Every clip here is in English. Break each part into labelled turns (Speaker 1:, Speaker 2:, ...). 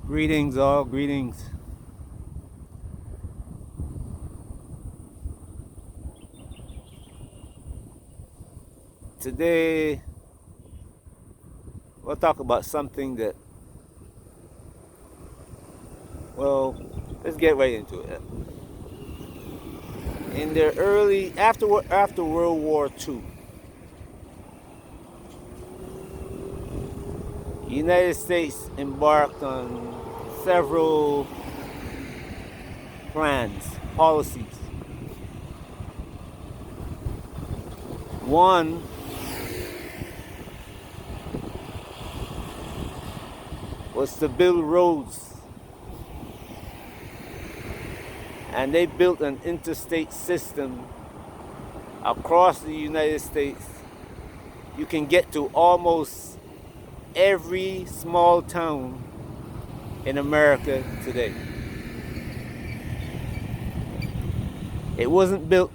Speaker 1: Greetings, all greetings. Today, we'll talk about something that, well, let's get right into it. In the after World War II, the United States embarked on several plans, policies. One was to build roads, and they built an interstate system across the United States. You can get to almost every small town in America today. It wasn't built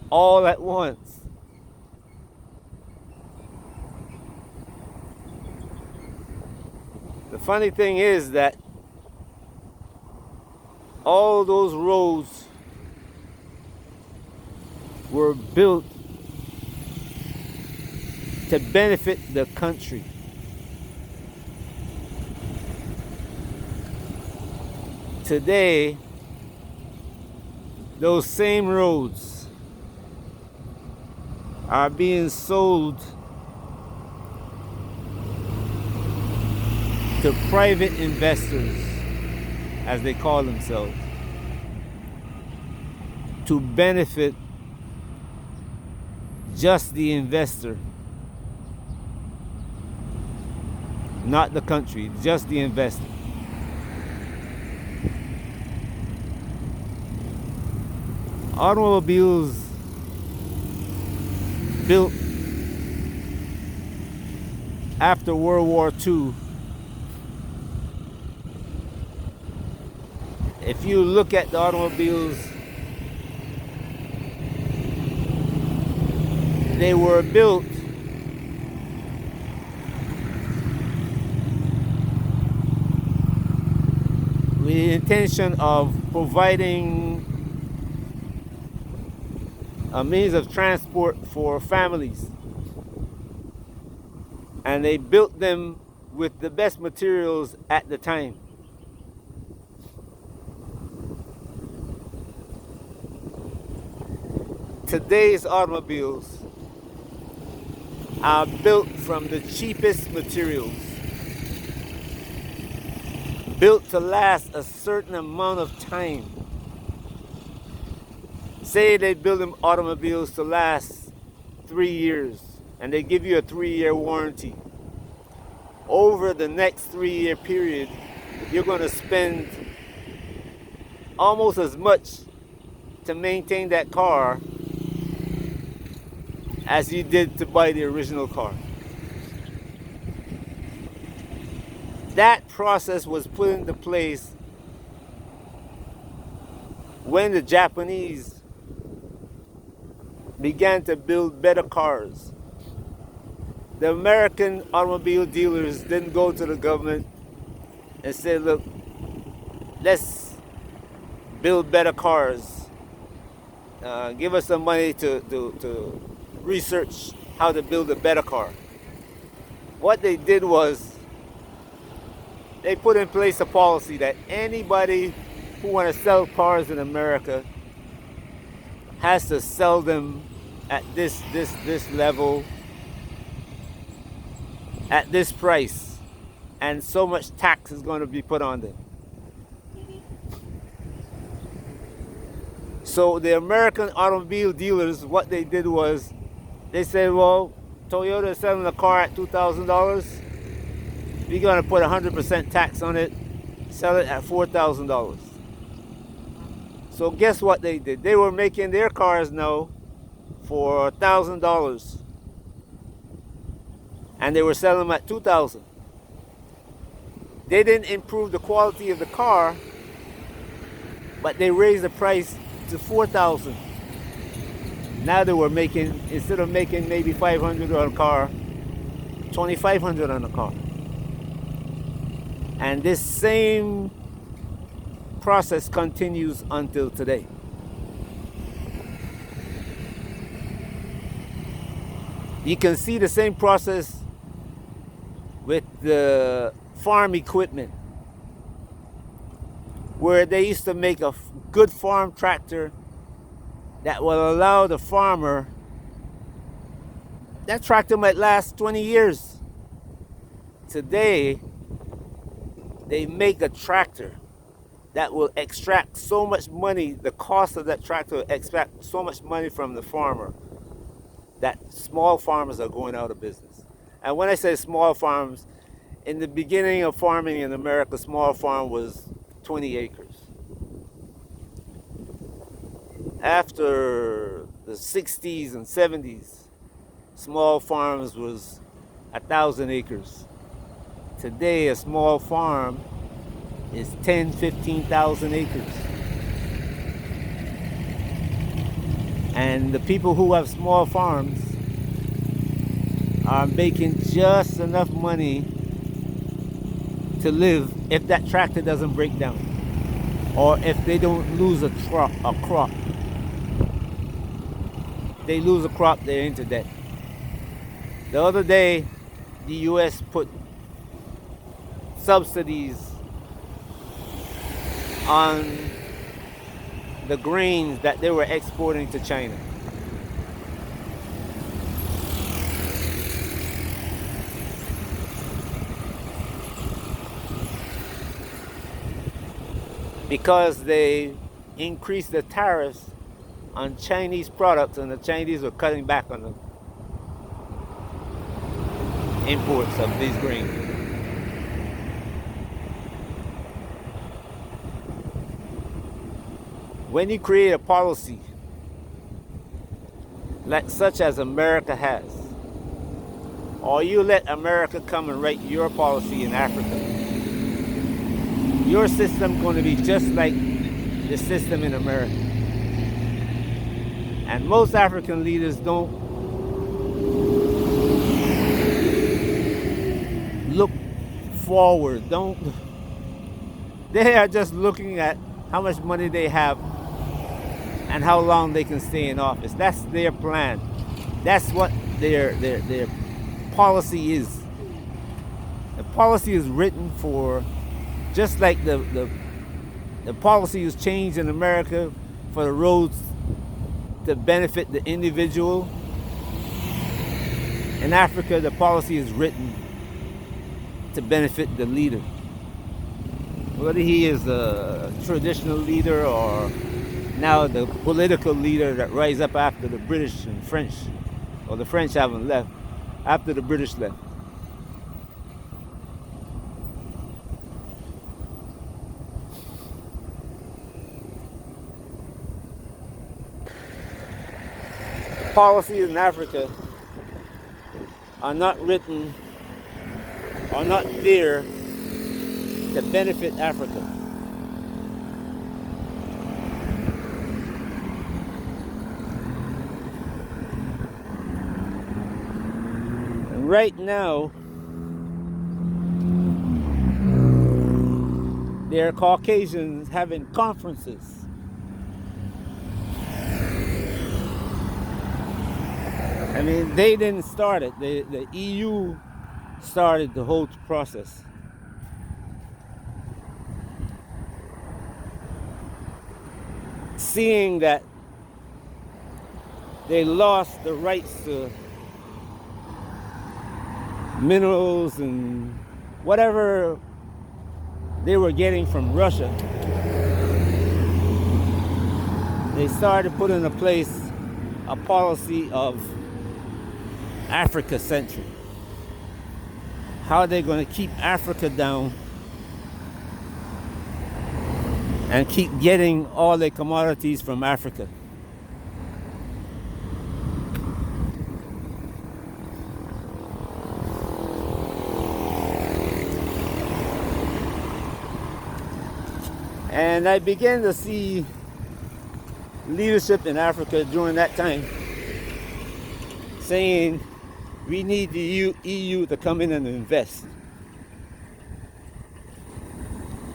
Speaker 1: all at once. The funny thing is that all those roads were built to benefit the country. Today, those same roads are being sold to private investors, as they call themselves, to benefit just the investor, not the country, just the investor. Automobiles built after World War II, if you look at the automobiles, they were built with the intention of providing a means of transport for families. And they built them with the best materials at the time. Today's automobiles are built from the cheapest materials, built to last a certain amount of time. Say they build them automobiles to last 3 years, and they give you a 3-year warranty. Over the next 3-year period, you're going to spend almost as much to maintain that car as you did to buy the original car. That process was put into place when the Japanese began to build better cars. The American automobile dealers didn't go to the government and say, look, let's build better cars. Give us some money to research how to build a better car. What they did was they put in place a policy that anybody who want to sell cars in America has to sell them at this level, at this price, and so much tax is going to be put on them. So the American automobile dealers, what they did was they said, well, Toyota is selling a car at $2,000. We're going to put 100% tax on it, sell it at $4,000. So guess what they did? They were making their cars now for $1,000, and they were selling them at $2,000. They didn't improve the quality of the car, but they raised the price to $4,000. Now they were making, instead of making maybe $500 on a car, $2,500 on a car. And this same process continues until today. You can see the same process with the farm equipment, where they used to make a good farm tractor that will allow the farmer, that tractor might last 20 years. Today, they make a tractor that will extract so much money, the cost of that tractor will extract so much money from the farmer that small farmers are going out of business. And when I say small farms, in the beginning of farming in America, small farm was 20 acres. After the 60s and 70s, small farms was 1,000 acres. Today, a small farm is 10, 15,000 acres. And the people who have small farms are making just enough money to live if that tractor doesn't break down, or if they don't lose a crop. If they lose a crop, they're into debt. The other day, the U.S. put subsidies on the grains that they were exporting to China. Because they increased the tariffs on Chinese products, and the Chinese were cutting back on the imports of these grains. When you create a policy like such as America has, or you let America come and write your policy in Africa, your system is going to be just like the system in America. And most African leaders don't look forward. They are just looking at how much money they have and how long they can stay in office. That's their plan. That's what their policy is. The policy is written for, just like the policy is changed in America for the roads to benefit the individual. In Africa, the policy is written to benefit the leader. Whether he is a traditional leader or now the political leader that rise up after the British and French, or the French haven't left, after the British left. Policies in Africa are not written, are not there to benefit Africa. And right now, there are Caucasians having conferences. I mean, they didn't start it. The EU started the whole process. Seeing that they lost the rights to minerals and whatever they were getting from Russia, they started putting into place a policy of Africa-centric. How are they going to keep Africa down and keep getting all their commodities from Africa? And I began to see leadership in Africa during that time saying, we need the EU to come in and invest.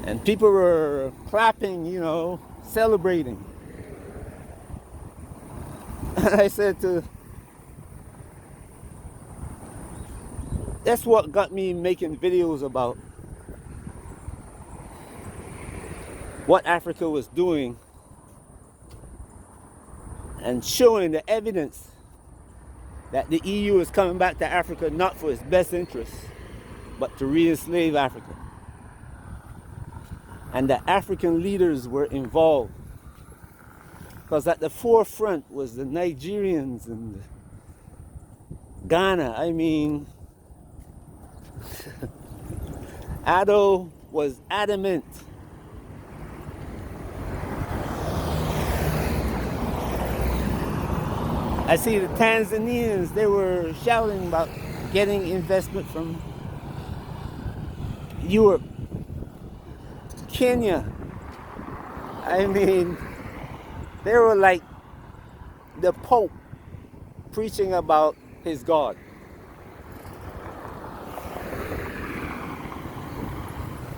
Speaker 1: And people were clapping, you know, celebrating. And I said that's what got me making videos about what Africa was doing and showing the evidence that the EU is coming back to Africa not for its best interests, but to re-enslave Africa. And the African leaders were involved. Because at the forefront was the Nigerians and Ghana. I mean, Addo was adamant. I see the Tanzanians, they were shouting about getting investment from Europe. Kenya, I mean, they were like the Pope preaching about his God.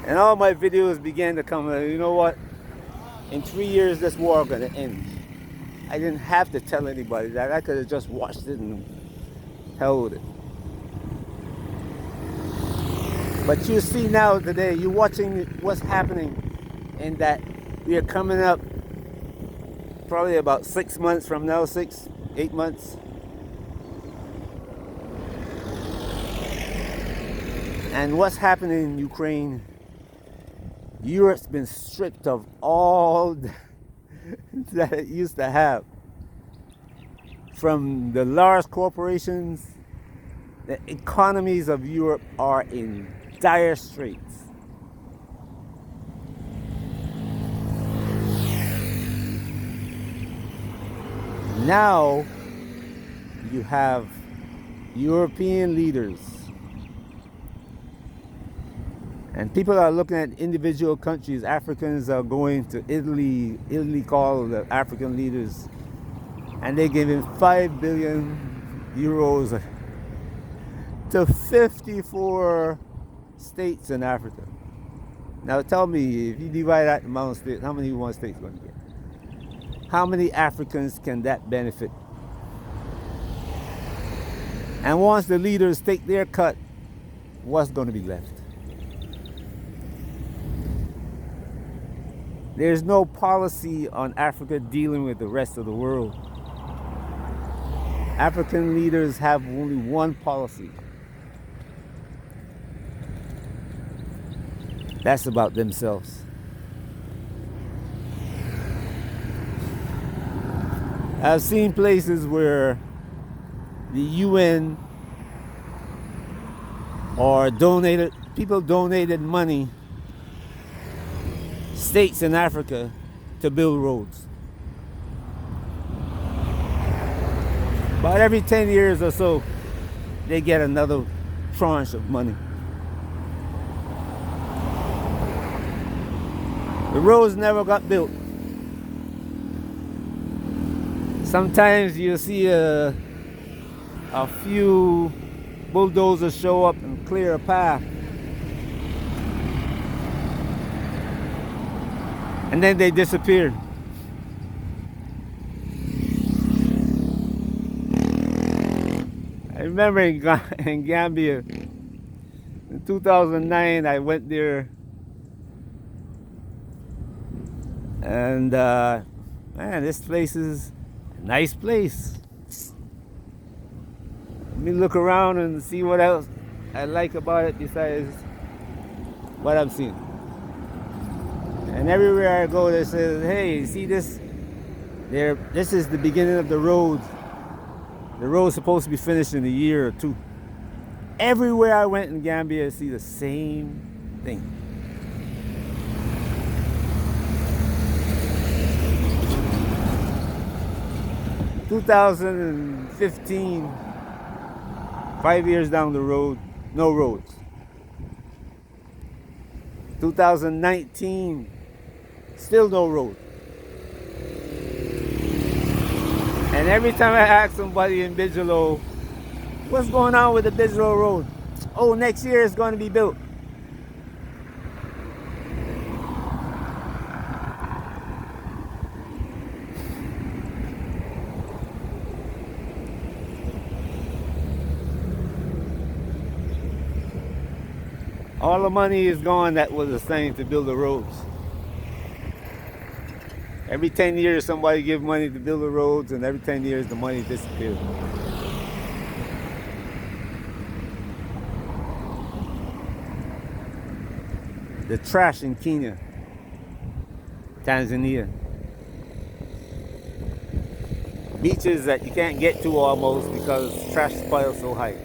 Speaker 1: And all my videos began to come, you know what? In 3 years, this war is going to end. I didn't have to tell anybody that. I could have just watched it and held it. But you see now today, you're watching what's happening, and that we are coming up probably about 6 months from now, 8 months. And what's happening in Ukraine, Europe's been stripped of all that it used to have. From the large corporations, the economies of Europe are in dire straits. Now you have European leaders, and people are looking at individual countries. Africans are going to Italy. Italy called the African leaders, and they're giving 5 billion euros to 54 states in Africa. Now tell me, if you divide that amount of states, how many one state's going to get? How many Africans can that benefit? And once the leaders take their cut, what's going to be left? There's no policy on Africa dealing with the rest of the world. African leaders have only one policy. That's about themselves. I've seen places where the UN or people donated money, states in Africa, to build roads. About every 10 years or so, they get another tranche of money. The roads never got built. Sometimes you see a few bulldozers show up and clear a path, and then they disappear. I remember in Gambia in 2009, I went there, and man, this place is a nice place. Let me look around and see what else I like about it besides what I'm seeing. And everywhere I go, they say, "Hey, see this? This is the beginning of the road. The road's supposed to be finished in a year or two." Everywhere I went in Gambia, I see the same thing. In 2015, 5 years down the road, no roads. 2019, still no road. And every time I ask somebody in Bigelow, what's going on with the Bigelow Road? Oh, next year it's going to be built. All the money is gone that was assigned to build the roads. Every 10 years, somebody give money to build the roads, and every 10 years, the money disappears. The trash in Kenya, Tanzania. Beaches that you can't get to almost because trash piles so high.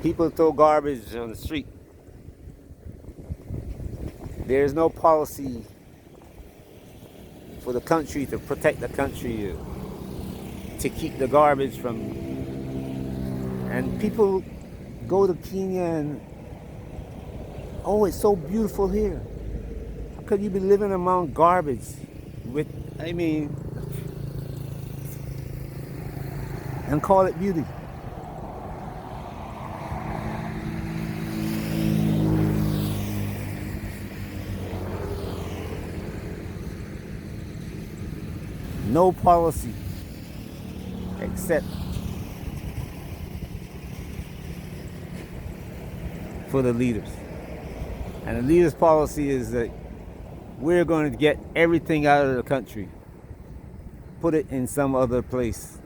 Speaker 1: People throw garbage on the street. There's no policy for the country to protect the country, to keep the garbage from. And people go to Kenya and, oh, it's so beautiful here. How could you be living among garbage with, and call it beauty? No policy except for the leaders. And the leaders' policy is that we're going to get everything out of the country, put it in some other place,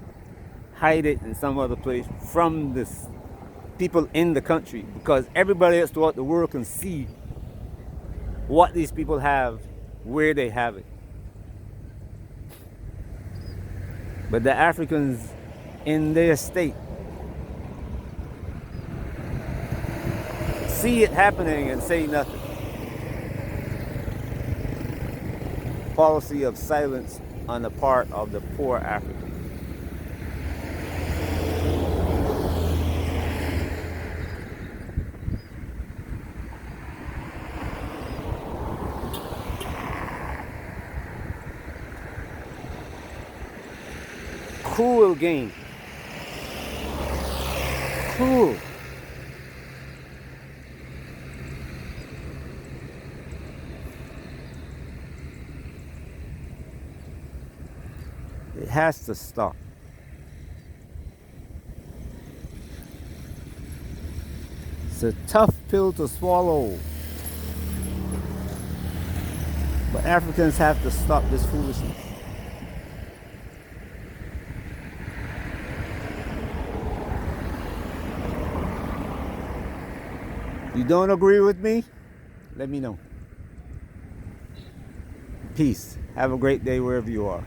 Speaker 1: hide it in some other place from the people in the country, because everybody else throughout the world can see what these people have, where they have it. But the Africans in their state see it happening and say nothing. Policy of silence on the part of the poor African. Cruel game. Cruel. It has to stop. It's a tough pill to swallow. But Africans have to stop this foolishness. You don't agree with me? Let me know. Peace. Have a great day wherever you are.